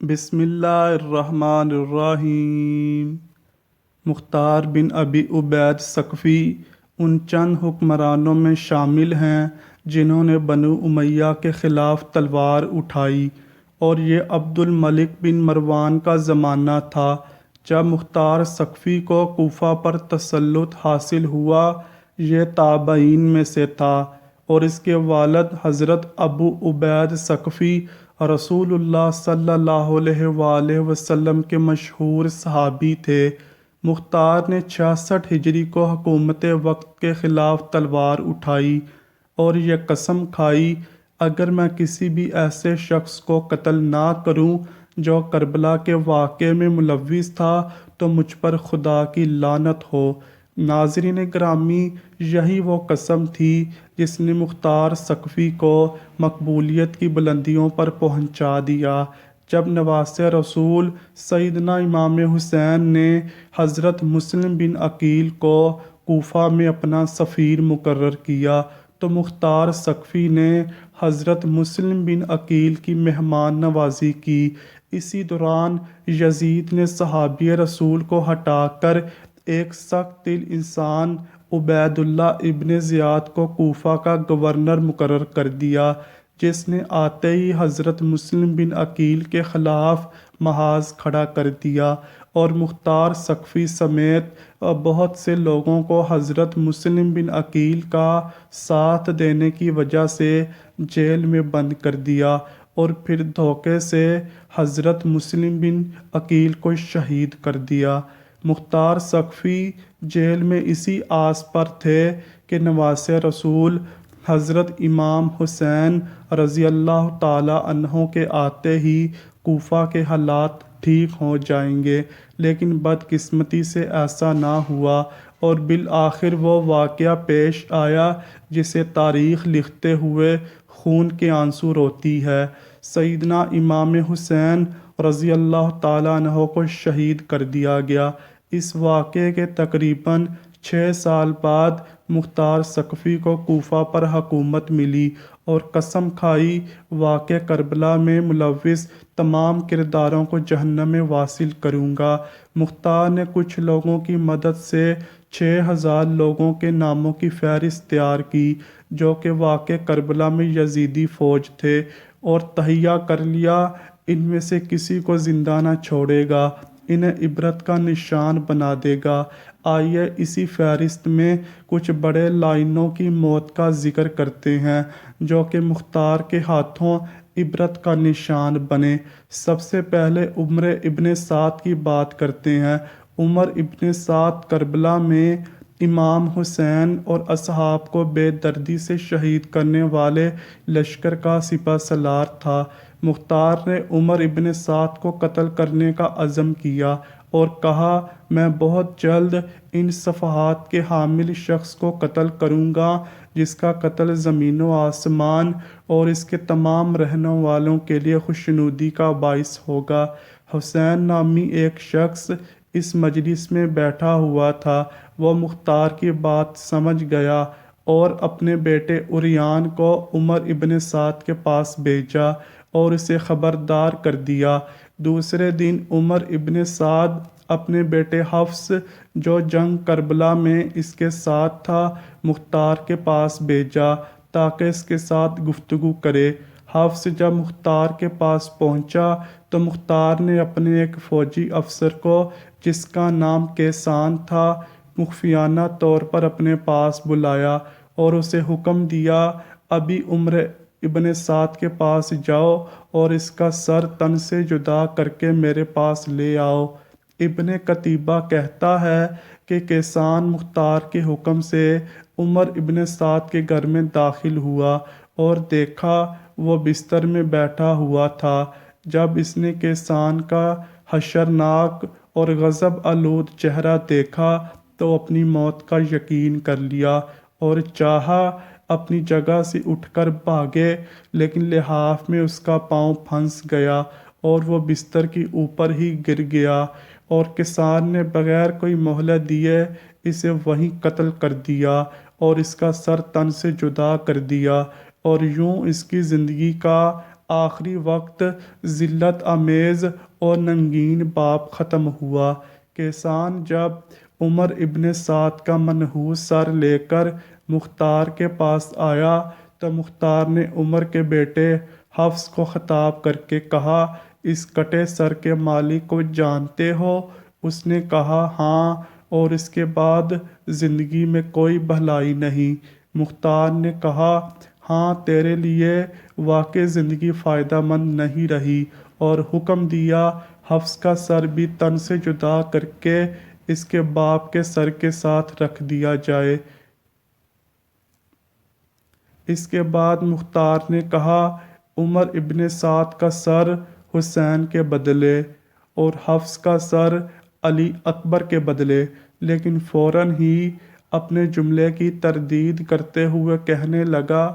بسم اللہ الرحمن الرحیم۔ مختار بن ابی عبید ثقفی ان چند حکمرانوں میں شامل ہیں جنہوں نے بنو امیہ کے خلاف تلوار اٹھائی، اور یہ عبد الملک بن مروان کا زمانہ تھا جب مختار ثقفی کو کوفہ پر تسلط حاصل ہوا۔ یہ تابعین میں سے تھا، اور اس کے والد حضرت ابو عبید ثقفی رسول اللہ صلی اللہ علیہ وآلہ وسلم کے مشہور صحابی تھے۔ مختار نے 66 ہجری کو حکومت وقت کے خلاف تلوار اٹھائی اور یہ قسم کھائی، اگر میں کسی بھی ایسے شخص کو قتل نہ کروں جو کربلا کے واقعے میں ملوث تھا تو مجھ پر خدا کی لعنت ہو۔ ناظرین گرامی، یہی وہ قسم تھی جس نے مختار ثقفی کو مقبولیت کی بلندیوں پر پہنچا دیا۔ جب نواسۂ رسول سیدنا امام حسین نے حضرت مسلم بن عقیل کو کوفہ میں اپنا سفیر مقرر کیا تو مختار ثقفی نے حضرت مسلم بن عقیل کی مہمان نوازی کی۔ اسی دوران یزید نے صحابی رسول کو ہٹا کر ایک سخت دل انسان عبید اللہ ابن زیاد کو کوفہ کا گورنر مقرر کر دیا، جس نے آتے ہی حضرت مسلم بن عقیل کے خلاف محاذ کھڑا کر دیا اور مختار ثقفی سمیت بہت سے لوگوں کو حضرت مسلم بن عقیل کا ساتھ دینے کی وجہ سے جیل میں بند کر دیا، اور پھر دھوکے سے حضرت مسلم بن عقیل کو شہید کر دیا۔ مختار ثقفی جیل میں اسی آس پر تھے کہ نواسۂ رسول حضرت امام حسین رضی اللہ تعالیٰ عنہ کے آتے ہی کوفہ کے حالات ٹھیک ہو جائیں گے، لیکن بدقسمتی سے ایسا نہ ہوا، اور بالآخر وہ واقعہ پیش آیا جسے تاریخ لکھتے ہوئے خون کے آنسو روتی ہے۔ سیدنا امام حسین رضی اللہ تعالیٰ عنہ کو شہید کر دیا گیا۔ اس واقعے کے تقریباً 6 سال بعد مختار ثقفی کو کوفہ پر حکومت ملی اور قسم کھائی، واقعہ کربلا میں ملوث تمام کرداروں کو جہنم میں واصل کروں گا۔ مختار نے کچھ لوگوں کی مدد سے 6000 لوگوں کے ناموں کی فہرست تیار کی جو کہ واقعہ کربلا میں یزیدی فوج تھے، اور تہیہ کر لیا، ان میں سے کسی کو زندہ نہ چھوڑے گا، انہیں عبرت کا نشان بنا دے گا۔ آئیے اسی فہرست میں کچھ بڑے لائنوں کی موت کا ذکر کرتے ہیں جو کہ مختار کے ہاتھوں عبرت کا نشان بنے۔ سب سے پہلے عمر ابن سعد کی بات کرتے ہیں۔ عمر ابن سعد کربلا میں امام حسین اور اصحاب کو بے دردی سے شہید کرنے والے لشکر کا سپہ سالار تھا۔ مختار نے عمر ابن سعد کو قتل کرنے کا عزم کیا اور کہا، میں بہت جلد ان صفحات کے حامل شخص کو قتل کروں گا جس کا قتل زمین و آسمان اور اس کے تمام رہنے والوں کے لیے خوشنودی کا باعث ہوگا۔ حسین نامی ایک شخص اس مجلس میں بیٹھا ہوا تھا، وہ مختار کی بات سمجھ گیا اور اپنے بیٹے عریان کو عمر ابن سعد کے پاس بھیجا اور اسے خبردار کر دیا۔ دوسرے دن عمر ابن سعد اپنے بیٹے حفص جو جنگ کربلا میں اس کے ساتھ تھا مختار کے پاس بھیجا تاکہ اس کے ساتھ گفتگو کرے۔ حفص جب مختار کے پاس پہنچا تو مختار نے اپنے ایک فوجی افسر کو جس کا نام کیسان تھا مخفیانہ طور پر اپنے پاس بلایا اور اسے حکم دیا، ابھی عمر ابن سعد کے پاس جاؤ اور اس کا سر تن سے جدا کر کے میرے پاس لے آؤ۔ ابن قتیبہ کہتا ہے کہ کیسان مختار کے حکم سے عمر ابن سعد کے گھر میں داخل ہوا اور دیکھا وہ بستر میں بیٹھا ہوا تھا۔ جب اس نے کیسان کا حشرناک اور غضب آلود چہرہ دیکھا تو اپنی موت کا یقین کر لیا اور چاہا اپنی جگہ سے اٹھ کر بھاگے، لیکن لحاف میں اس کا پاؤں پھنس گیا اور وہ بستر کی اوپر ہی گر گیا، اور کیسان نے بغیر کوئی مہلت دیے اسے وہیں قتل کر دیا اور اس کا سر تن سے جدا کر دیا، اور یوں اس کی زندگی کا آخری وقت ذلت آمیز اور ننگین باپ ختم ہوا۔ کیسان جب عمر ابن سعد کا منحوس سر لے کر مختار کے پاس آیا تو مختار نے عمر کے بیٹے حفص کو خطاب کر کے کہا، اس کٹے سر کے مالک کو جانتے ہو؟ اس نے کہا، ہاں، اور اس کے بعد زندگی میں کوئی بھلائی نہیں۔ مختار نے کہا، ہاں، تیرے لیے واقعی زندگی فائدہ مند نہیں رہی، اور حکم دیا حفص کا سر بھی تن سے جدا کر کے اس کے باپ کے سر کے ساتھ رکھ دیا جائے۔ اس کے بعد مختار نے کہا، عمر ابن سعد کا سر حسین کے بدلے اور حفص کا سر علی اکبر کے بدلے، لیکن فوراً ہی اپنے جملے کی تردید کرتے ہوئے کہنے لگا،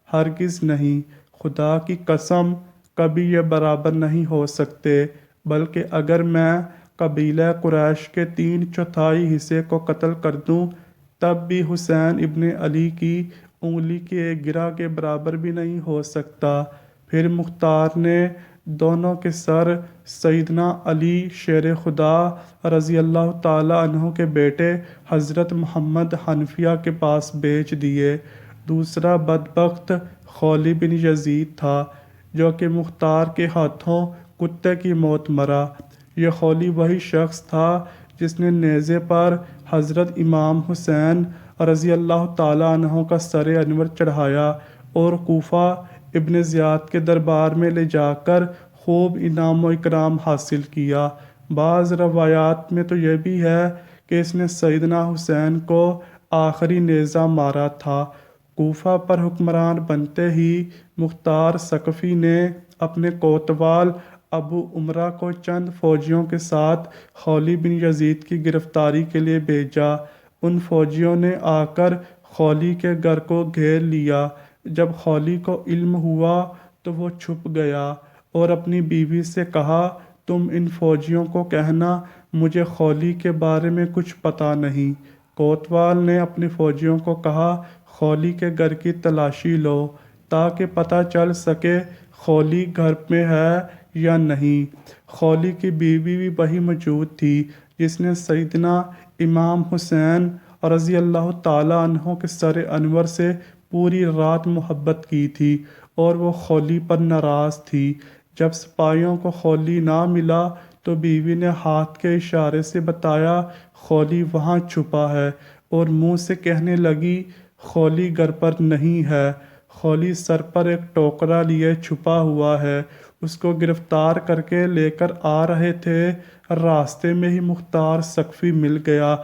ہرگز نہیں، خدا کی قسم، کبھی یہ برابر نہیں ہو سکتے، بلکہ اگر میں قبیلہ قریش کے 3/4 حصے کو قتل کر دوں تب بھی حسین ابن علی کی انگلی کے ایک گرہ کے برابر بھی نہیں ہو سکتا۔ پھر مختار نے دونوں کے سر سیدنا علی شیر خدا رضی اللہ تعالیٰ عنہ کے بیٹے حضرت محمد حنفیہ کے پاس بیچ دیے۔ دوسرا بدبخت خولی بن یزید تھا، جو کہ مختار کے ہاتھوں کتے کی موت مرا۔ یہ خولی وہی شخص تھا جس نے نیزے پر حضرت امام حسین رضی اللہ تعالیٰ عنہ کا سر انور چڑھایا اور کوفہ ابن زیاد کے دربار میں لے جا کر خوب انعام و اکرام حاصل کیا۔ بعض روایات میں تو یہ بھی ہے کہ اس نے سیدنا حسین کو آخری نیزہ مارا تھا۔ کوفہ پر حکمران بنتے ہی مختار ثقفی نے اپنے کوتوال ابو عمرہ کو چند فوجیوں کے ساتھ خولی بن یزید کی گرفتاری کے لیے بھیجا۔ ان فوجیوں نے آ کر خولی کے گھر کو گھیر لیا۔ جب خولی کو علم ہوا تو وہ چھپ گیا اور اپنی بیوی سے کہا، تم ان فوجیوں کو کہنا مجھے خولی کے بارے میں کچھ پتہ نہیں۔ کوتوال نے اپنے فوجیوں کو کہا، خولی کے گھر کی تلاشی لو تاکہ پتہ چل سکے خولی گھر میں ہے یا نہیں۔ خولی کی بیوی بھی وہی موجود تھی جس نے سیدنا امام حسین رضی اللہ تعالیٰ عنہ کے سر انور سے پوری رات محبت کی تھی، اور وہ خولی پر ناراض تھی۔ جب سپاہیوں کو خولی نہ ملا تو بیوی نے ہاتھ کے اشارے سے بتایا، خولی وہاں چھپا ہے، اور منہ سے کہنے لگی، خولی گھر پر نہیں ہے۔ خولی سر پر ایک ٹوکرا لیے چھپا ہوا ہے، اس کو گرفتار کر کے لے کر آ رہے تھے۔ راستے میں ہی مختار ثقفی مل گیا۔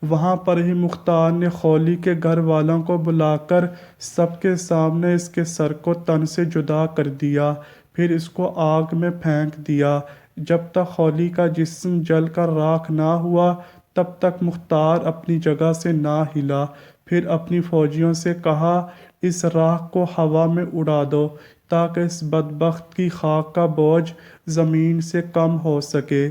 وہاں پر ہی مختار نے خولی کے گھر والوں کو بلا کر سب کے سامنے اس کے سر کو تن سے جدا کر دیا، پھر اس کو آگ میں پھینک دیا۔ جب تک خولی کا جسم جل کر راکھ نہ ہوا تب تک مختار اپنی جگہ سے نہ ہلا۔ پھر اپنی فوجیوں سے کہا، اس راکھ کو ہوا میں اڑا دو تاکہ اس بدبخت کی خاک کا بوجھ زمین سے کم ہو سکے۔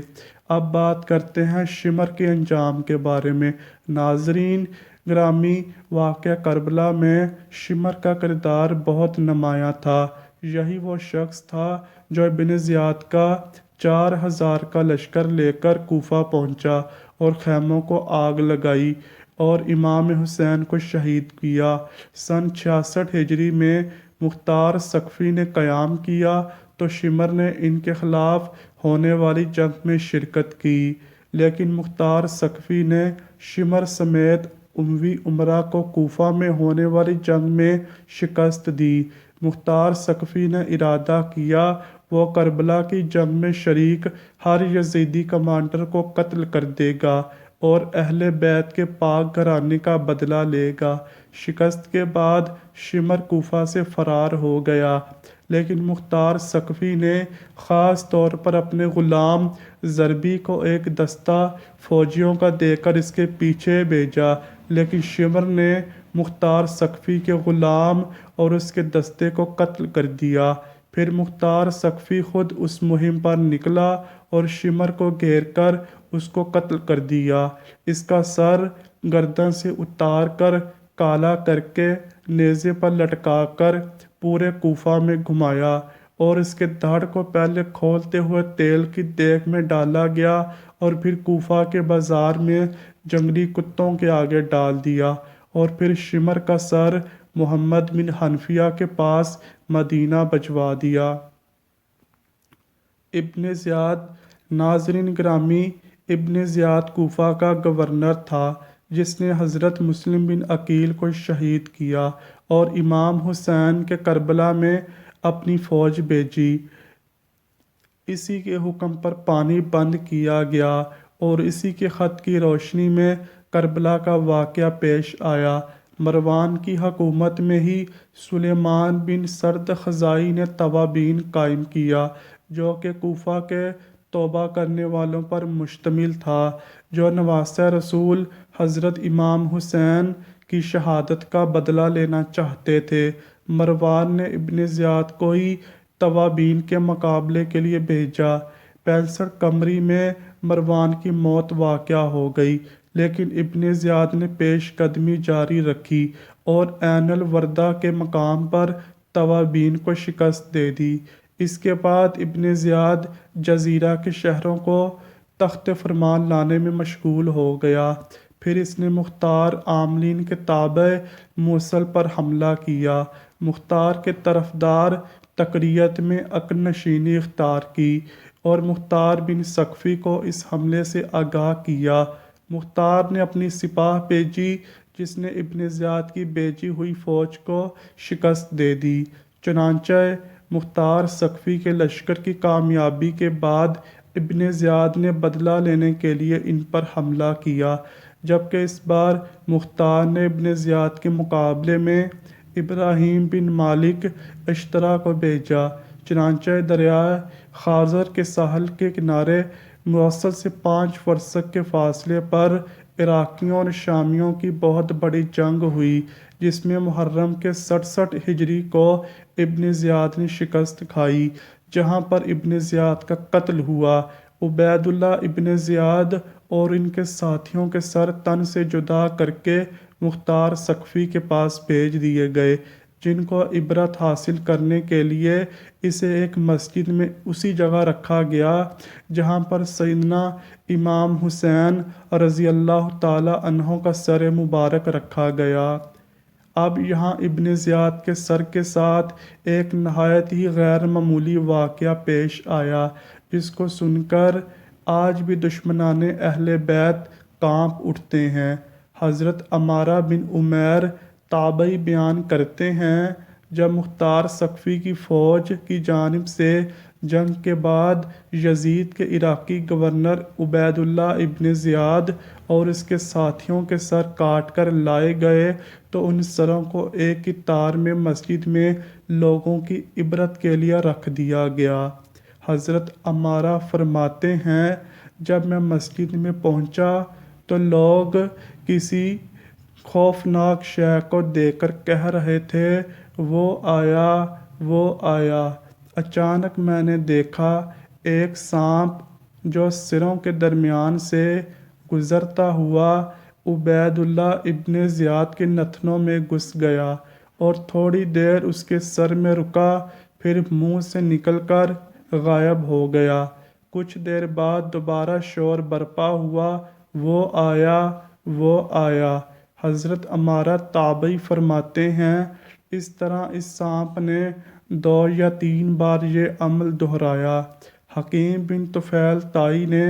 اب بات کرتے ہیں شمر کے انجام کے بارے میں۔ ناظرین گرامی، واقعہ کربلا میں شمر کا کردار بہت نمایاں تھا۔ یہی وہ شخص تھا جو ابن زیاد کا 4000 کا لشکر لے کر کوفہ پہنچا اور خیموں کو آگ لگائی اور امام حسین کو شہید کیا۔ سن 66 ہجری میں مختار ثقفی نے قیام کیا تو شمر نے ان کے خلاف ہونے والی جنگ میں شرکت کی، لیکن مختار ثقفی نے شمر سمیت اموی امراء کو کوفہ میں ہونے والی جنگ میں شکست دی۔ مختار ثقفی نے ارادہ کیا وہ کربلا کی جنگ میں شریک ہر یزیدی کمانڈر کو قتل کر دے گا اور اہل بیت کے پاک گھرانے کا بدلہ لے گا۔ شکست کے بعد شمر کوفہ سے فرار ہو گیا، لیکن مختار ثقفی نے خاص طور پر اپنے غلام ضربی کو ایک دستہ فوجیوں کا دے کر اس کے پیچھے بھیجا، لیکن شمر نے مختار ثقفی کے غلام اور اس کے دستے کو قتل کر دیا۔ پھر مختار ثقفی خود اس مہم پر نکلا اور شمر کو گھیر کر اس کو قتل کر دیا۔ اس کا سر گردن سے اتار کر کالا کر کے نیزے پر لٹکا کر پورے کوفہ میں گھمایا اور اس کے دھڑ کو پہلے کھولتے ہوئے تیل کی دیگ میں ڈالا گیا اور پھر کوفہ کے بازار میں جنگلی کتوں کے آگے ڈال دیا، اور پھر شمر کا سر محمد بن حنفیہ کے پاس مدینہ بھجوا دیا۔ ابن زیاد، ناظرین گرامی، ابن زیاد کوفہ کا گورنر تھا جس نے حضرت مسلم بن عقیل کو شہید کیا اور امام حسین کے کربلا میں اپنی فوج بھیجی۔ اسی کے حکم پر پانی بند کیا گیا اور اسی کے خط کی روشنی میں کربلا کا واقعہ پیش آیا۔ مروان کی حکومت میں ہی سلیمان بن سرد خزائی نے توابین قائم کیا جو کہ کوفہ کے توبہ کرنے والوں پر مشتمل تھا جو نواسہ رسول حضرت امام حسین کی شہادت کا بدلہ لینا چاہتے تھے۔ مروان نے ابن زیاد کو ہی توابین کے مقابلے کے لیے بھیجا۔ 65 قمری میں مروان کی موت واقع ہو گئی، لیکن ابن زیاد نے پیش قدمی جاری رکھی اور عین الوردہ کے مقام پر توابین کو شکست دے دی۔ اس کے بعد ابن زیاد جزیرہ کے شہروں کو تخت فرمان لانے میں مشغول ہو گیا۔ پھر اس نے مختار عاملین کے تابع موصل پر حملہ کیا۔ مختار کے طرفدار تکریت میں عقل نشینی اختیار کی اور مختار بن سقفی کو اس حملے سے آگاہ کیا۔ مختار نے اپنی سپاہ بھیجی جس نے ابن زیاد کی بھیجی ہوئی فوج کو شکست دے دی۔ چنانچہ مختار سقفی کے لشکر کی کامیابی کے بعد ابن زیاد نے بدلہ لینے کے لیے ان پر حملہ کیا، جبکہ اس بار مختار نے ابن زیاد کے مقابلے میں ابراہیم بن مالک اشترا کو بھیجا۔ چنانچہ دریائے خازر کے ساحل کے کنارے موصل سے 5 فرسخ کے فاصلے پر عراقیوں اور شامیوں کی بہت بڑی جنگ ہوئی جس میں محرم کے 67 ہجری کو ابن زیاد نے شکست کھائی، جہاں پر ابن زیاد کا قتل ہوا۔ عبید اللہ ابن زیاد اور ان کے ساتھیوں کے سر تن سے جدا کر کے مختار سقفی کے پاس بھیج دیے گئے، جن کو عبرت حاصل کرنے کے لیے اسے ایک مسجد میں اسی جگہ رکھا گیا جہاں پر سیدنا امام حسین رضی اللہ تعالی عنہ کا سر مبارک رکھا گیا۔ اب یہاں ابن زیاد کے سر کے ساتھ ایک نہایت ہی غیر معمولی واقعہ پیش آیا جس کو سن کر آج بھی دشمنان اہل بیت کانپ اٹھتے ہیں۔ حضرت عمارہ بن عمیر تابعی بیان کرتے ہیں، جب مختار سقفی کی فوج کی جانب سے جنگ کے بعد یزید کے عراقی گورنر عبید اللہ ابن زیاد اور اس کے ساتھیوں کے سر کاٹ کر لائے گئے تو ان سروں کو ایک ہی تار میں مسجد میں لوگوں کی عبرت کے لیے رکھ دیا گیا۔ حضرت عمارہ فرماتے ہیں، جب میں مسجد میں پہنچا تو لوگ کسی خوفناک شے کو دیکھ کر کہہ رہے تھے، وہ آیا، وہ آیا۔ اچانک میں نے دیکھا ایک سانپ جو سروں کے درمیان سے گزرتا ہوا عبید اللہ ابن زیاد کے نتنوں میں گھس گیا اور تھوڑی دیر اس کے سر میں رکا، پھر منہ سے نکل کر غائب ہو گیا۔ کچھ دیر بعد دوبارہ شور برپا ہوا، وہ آیا، وہ آیا۔ حضرت عمارہ تابعی فرماتے ہیں، اس طرح اس سانپ نے 2 یا 3 بار یہ عمل دہرایا۔ حکیم بن طفیل طائی نے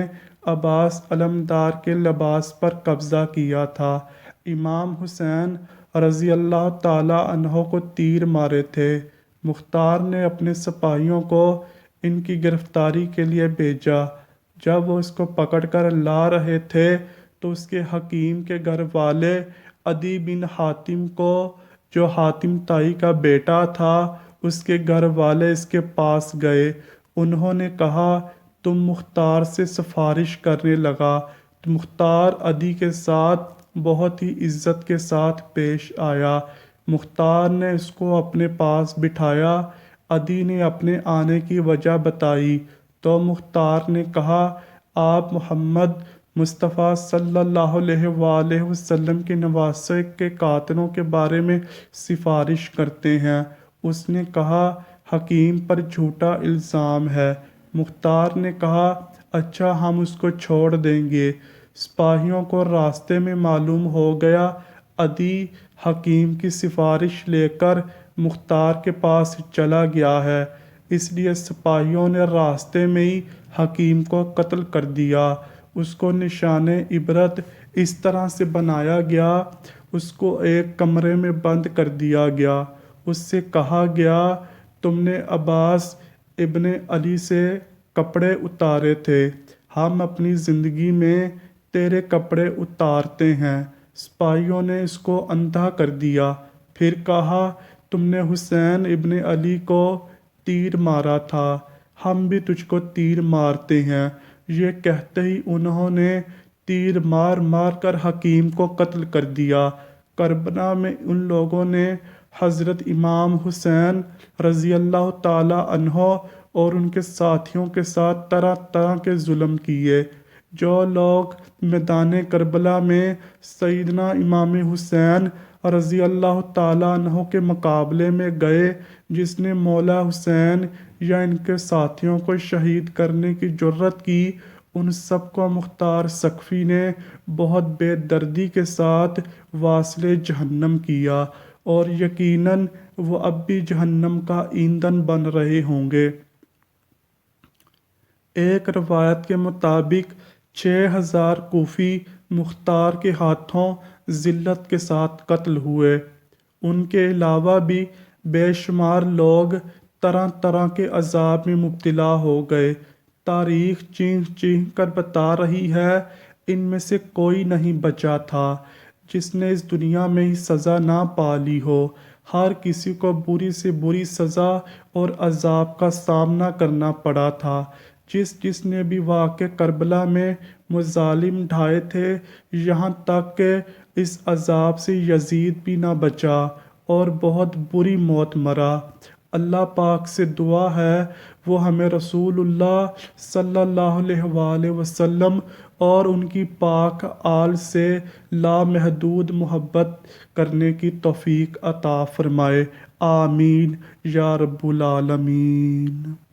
عباس علمدار کے لباس پر قبضہ کیا تھا۔ امام حسین رضی اللہ تعالی عنہ کو تیر مارے تھے۔ مختار نے اپنے سپاہیوں کو ان کی گرفتاری کے لیے بھیجا۔ جب وہ اس کو پکڑ کر لا رہے تھے تو اس کے حکیم کے گھر والے عدی بن حاتم کو، جو حاتم طائی کا بیٹا تھا، اس کے گھر والے اس کے پاس گئے۔ انہوں نے کہا، تم مختار سے سفارش کرنے لگا۔ تو مختار عدی کے ساتھ بہت ہی عزت کے ساتھ پیش آیا۔ مختار نے اس کو اپنے پاس بٹھایا۔ عدی نے اپنے آنے کی وجہ بتائی تو مختار نے کہا، آپ محمد مصطفیٰ صلی اللہ علیہ وآلہ وسلم کے نواسے کے قاتلوں کے بارے میں سفارش کرتے ہیں۔ اس نے کہا، حکیم پر جھوٹا الزام ہے۔ مختار نے کہا اچھا ہم اس کو چھوڑ دیں گے۔ سپاہیوں کو راستے میں معلوم ہو گیا عدی حکیم کی سفارش لے کر مختار کے پاس چلا گیا ہے، اس لیے سپاہیوں نے راستے میں ہی حکیم کو قتل کر دیا۔ اس کو نشان عبرت اس طرح سے بنایا گیا، اس کو ایک کمرے میں بند کر دیا گیا۔ اس سے کہا گیا تم نے عباس ابن علی سے کپڑے اتارے تھے، ہم اپنی زندگی میں تیرے کپڑے اتارتے ہیں۔ سپاہیوں نے اس کو اندھا کر دیا، پھر کہا تم نے حسین ابن علی کو تیر مارا تھا، ہم بھی تجھ کو تیر مارتے ہیں۔ یہ کہتے ہی انہوں نے تیر مار مار کر حکیم کو قتل کر دیا۔ کربلا میں ان لوگوں نے حضرت امام حسین رضی اللہ تعالی عنہ اور ان کے ساتھیوں کے ساتھ طرح طرح کے ظلم کیے۔ جو لوگ میدان کربلا میں سیدنا امام حسین رضی اللہ تعالیٰ عنہ کے مقابلے میں گئے، جس نے مولا حسین یا ان کے ساتھیوں کو شہید کرنے کی جرت کی، ان سب کو مختار ثقفی نے بہت بے دردی کے ساتھ واصل جہنم کیا، اور یقیناً وہ اب بھی جہنم کا ایندھن بن رہے ہوں گے۔ ایک روایت کے مطابق 6000 کوفی مختار کے ہاتھوں ذلت کے ساتھ قتل ہوئے۔ ان کے علاوہ بھی بے شمار لوگ طرح طرح کے عذاب میں مبتلا ہو گئے۔ تاریخ چیخ چیخ کر بتا رہی ہے ان میں سے کوئی نہیں بچا تھا جس نے اس دنیا میں ہی سزا نہ پا لی ہو۔ ہر کسی کو بری سے بری سزا اور عذاب کا سامنا کرنا پڑا تھا۔ جس نے بھی واقع کربلا میں مظالم ڈھائے تھے، یہاں تک کہ اس عذاب سے یزید بھی نہ بچا اور بہت بری موت مرا۔ اللہ پاک سے دعا ہے وہ ہمیں رسول اللہ صلی اللہ علیہ وآلہ وسلم اور ان کی پاک آل سے لامحدود محبت کرنے کی توفیق عطا فرمائے۔ آمین یا رب العالمین۔